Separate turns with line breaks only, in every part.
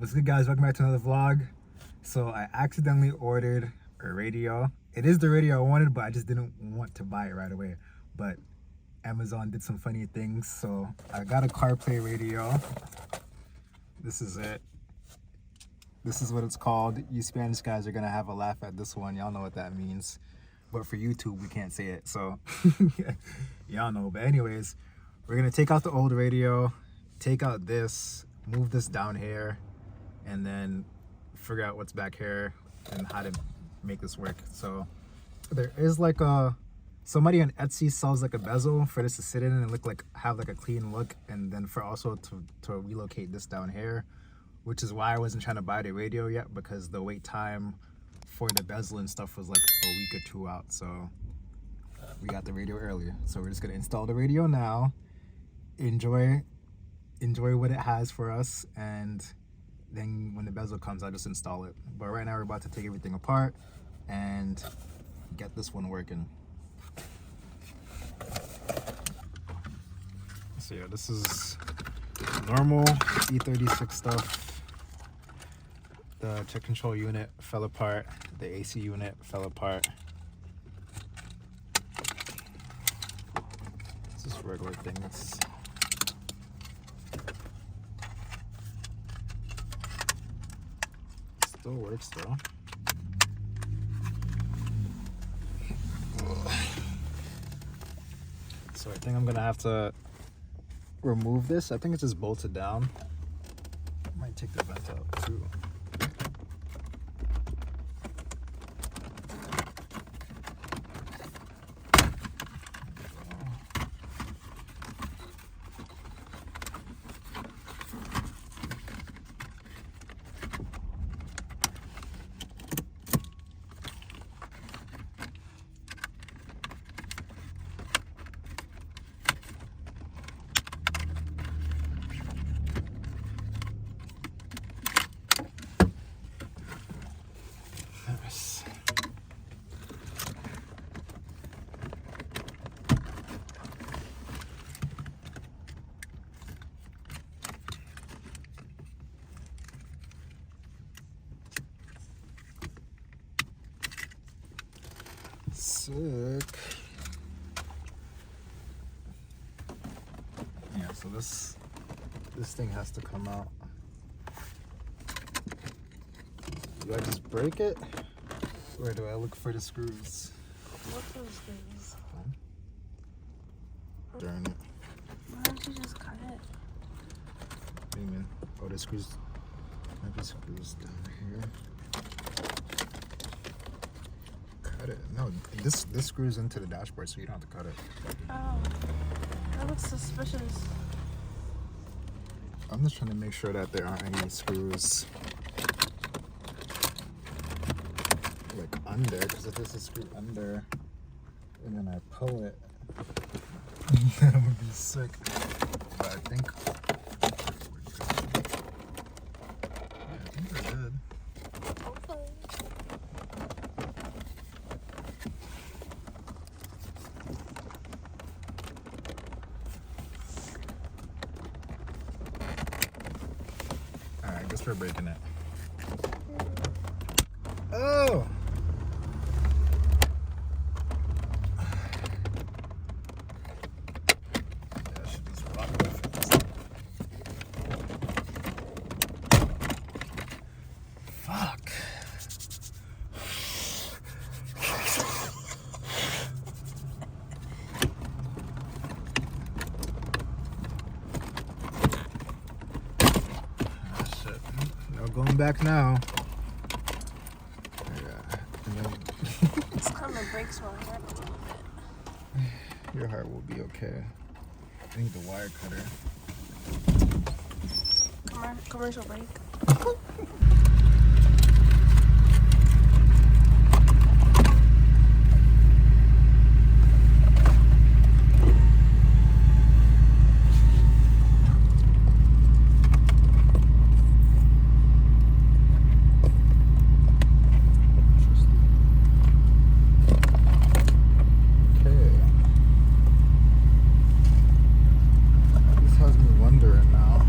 What's good, guys? Welcome back to another vlog. So I accidentally ordered a radio. It is the radio I wanted, but I just didn't want to buy it right away. But Amazon did some funny things, so I got a Carplay radio. This is it. This is what it's called. You Spanish guys are gonna have a laugh at this one. Y'all know what that means. But for YouTube, we can't say it, so y'all know. But anyways, we're gonna take out the old radio, take out this, move this down here, and then figure out what's back here and how to make this work. So there is like somebody on Etsy sells like a bezel for this to sit in and look like, have like a clean look, and then for also to relocate this down here, which is why I wasn't trying to buy the radio yet, because the wait time for the bezel and stuff was like a week or two out. So we got the radio earlier, so we're just gonna install the radio now, enjoy what it has for us, and then when the bezel comes, I'll just install it. But right now we're about to take everything apart and get this one working. So yeah, this is normal E36 stuff. The check control unit fell apart, the AC unit fell apart. It's just regular things. Still works though. So I think I'm gonna have to remove this. I think it's just bolted down. I might take the vent out too. Sick. Yeah, so this thing has to come out. Do I just break it, or do I look for the screws?
Look for the screws.
Darn it.
Why don't you just cut it?
What do you mean? Oh, the screws. Maybe screws down here. Cut it. No, this screws into the dashboard, so you don't have to cut it.
Oh, that looks suspicious.
I'm just trying to make sure that there aren't any screws like under, because if there's a screw under and then I pull it, that would be sick. But I think we're good. Alright, I guess we're breaking it. Oh! Yeah, I should just rock with it. Fuck. Going back now. Yeah. And then
This kind of breaks my heart a little bit.
your heart will be okay. I need the wire cutter.
Commercial break.
This has me wondering now.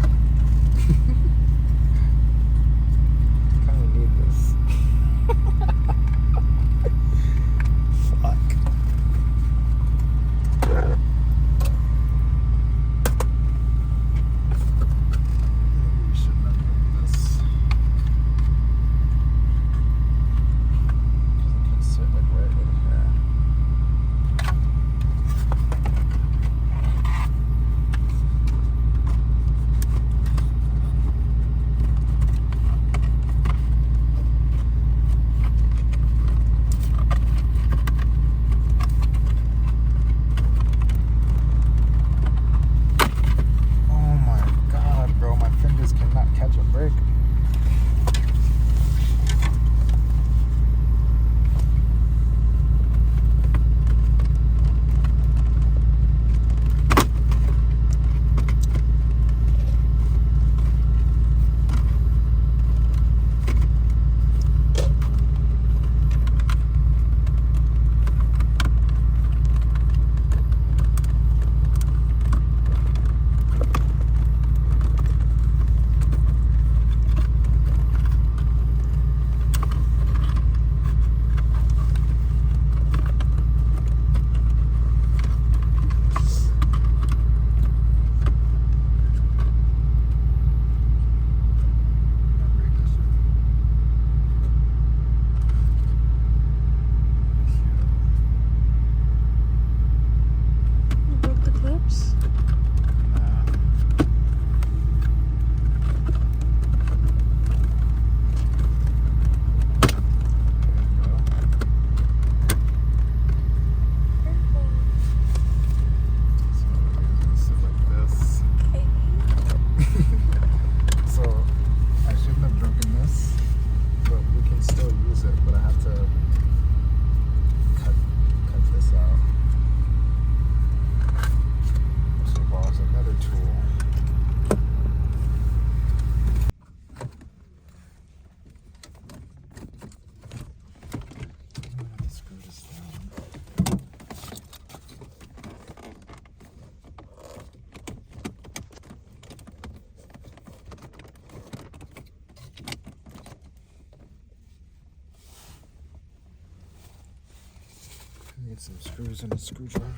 Some screws and a screwdriver.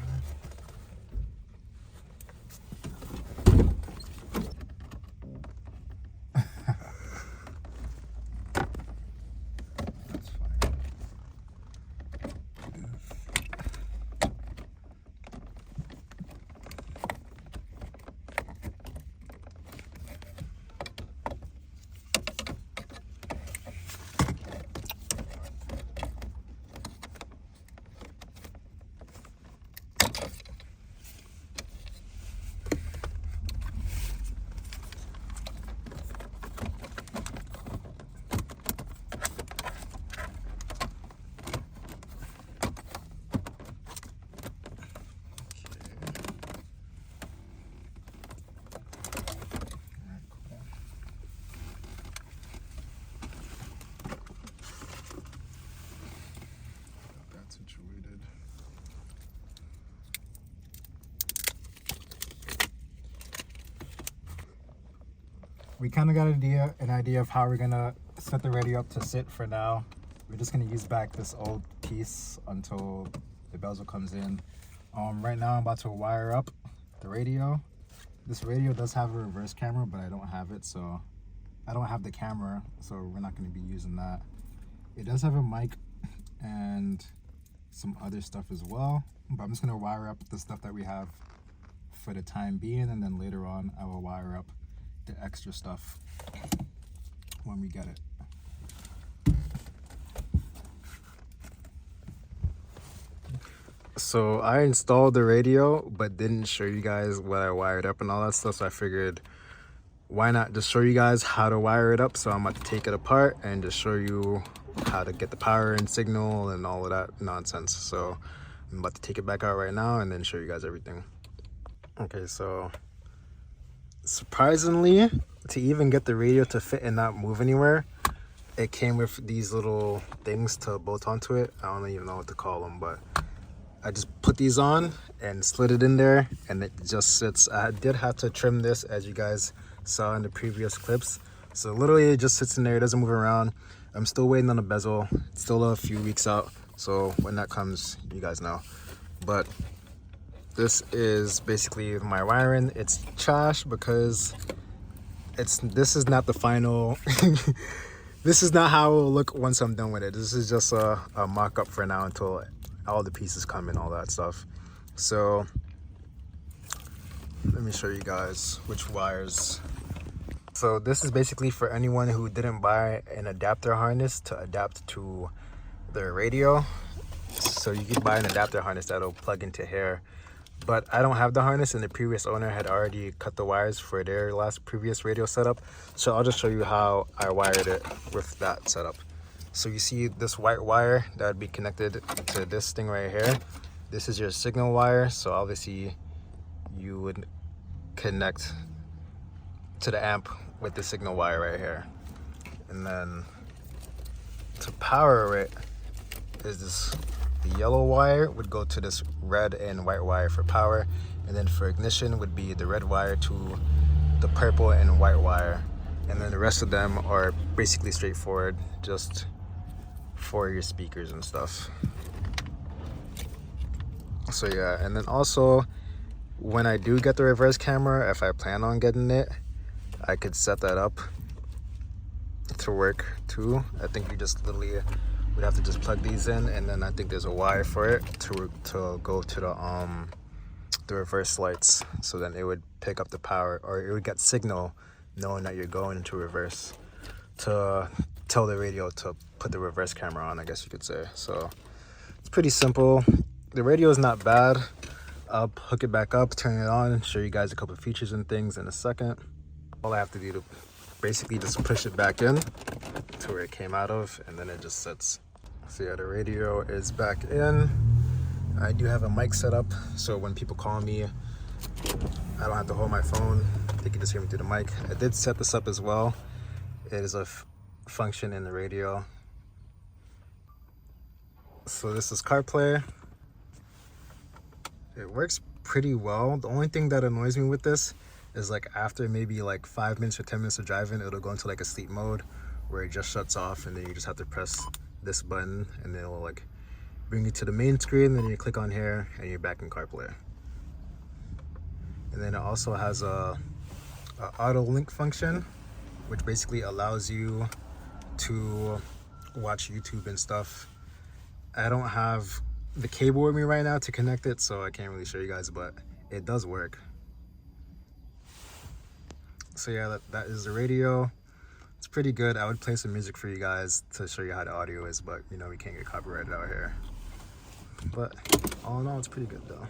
That's fine. Situated. We kind of got an idea of how we're gonna set the radio up to sit for now. We're just gonna use back this old piece until the bezel comes in. Right now I'm about to wire up the radio. This radio does have a reverse camera, but I don't have it, so I don't have the camera, so we're not going to be using that. It does have a mic and some other stuff as well, but I'm just going to wire up the stuff that we have for the time being, and then later on I will wire up the extra stuff when we get it. So I installed the radio but didn't show you guys what I wired up and all that stuff, so I figured why not just show you guys how to wire it up. So I'm about to take it apart and just show you how to get the power and signal and all of that nonsense. So I'm about to take it back out right now and then show you guys everything. Okay, so surprisingly, to even get the radio to fit and not move anywhere, it came with these little things to bolt onto it. I don't even know what to call them, but I just put these on and slid it in there and it just sits. I did have to trim this, as you guys saw in the previous clips. So literally it just sits in there, it doesn't move around. I'm still waiting on the bezel. It's still a few weeks out, so when that comes, you guys know. But this is basically my wiring. It's trash because this is not the final this is not how it will look once I'm done with it. This is just a mock-up for now until all the pieces come and all that stuff. So let me show you guys which wires. So this is basically for anyone who didn't buy an adapter harness to adapt to their radio. So you could buy an adapter harness that'll plug into here, but I don't have the harness and the previous owner had already cut the wires for their previous radio setup. So I'll just show you how I wired it with that setup. So you see this white wire that would be connected to this thing right here. This is your signal wire. So obviously you would connect to the amp with the signal wire right here. And then to power it is this, the yellow wire would go to this red and white wire for power. And then for ignition would be the red wire to the purple and white wire. And then the rest of them are basically straightforward, just for your speakers and stuff. So yeah, and then also when I do get the reverse camera, if I plan on getting it, I could set that up to work too. I think you just literally would have to just plug these in, and then I think there's a wire for it to go to the reverse lights, so then it would pick up the power, or it would get signal knowing that you're going into reverse to tell the radio to put the reverse camera on, I guess you could say. So it's pretty simple. The radio is not bad. I'll hook it back up, turn it on, show you guys a couple of features and things in a second. All I have to do to basically just push it back in to where it came out of, and then it just sits. So yeah, the radio is back in. I do have a mic set up, so when people call me, I don't have to hold my phone. They can just hear me through the mic. I did set this up as well. It is a function in the radio. So this is Carplay. It works pretty well. The only thing that annoys me with this is like after maybe like 5 minutes or 10 minutes of driving, it'll go into like a sleep mode where it just shuts off, and then you just have to press this button and then it'll like bring you to the main screen, then you click on here and you're back in CarPlay. And then it also has a auto link function, which basically allows you to watch YouTube and stuff. I don't have the cable with me right now to connect it, so I can't really show you guys, but it does work. So yeah, that is the radio. It's pretty good. I would play some music for you guys to show you how the audio is, but you know, we can't get copyrighted out here. But all in all, it's pretty good though.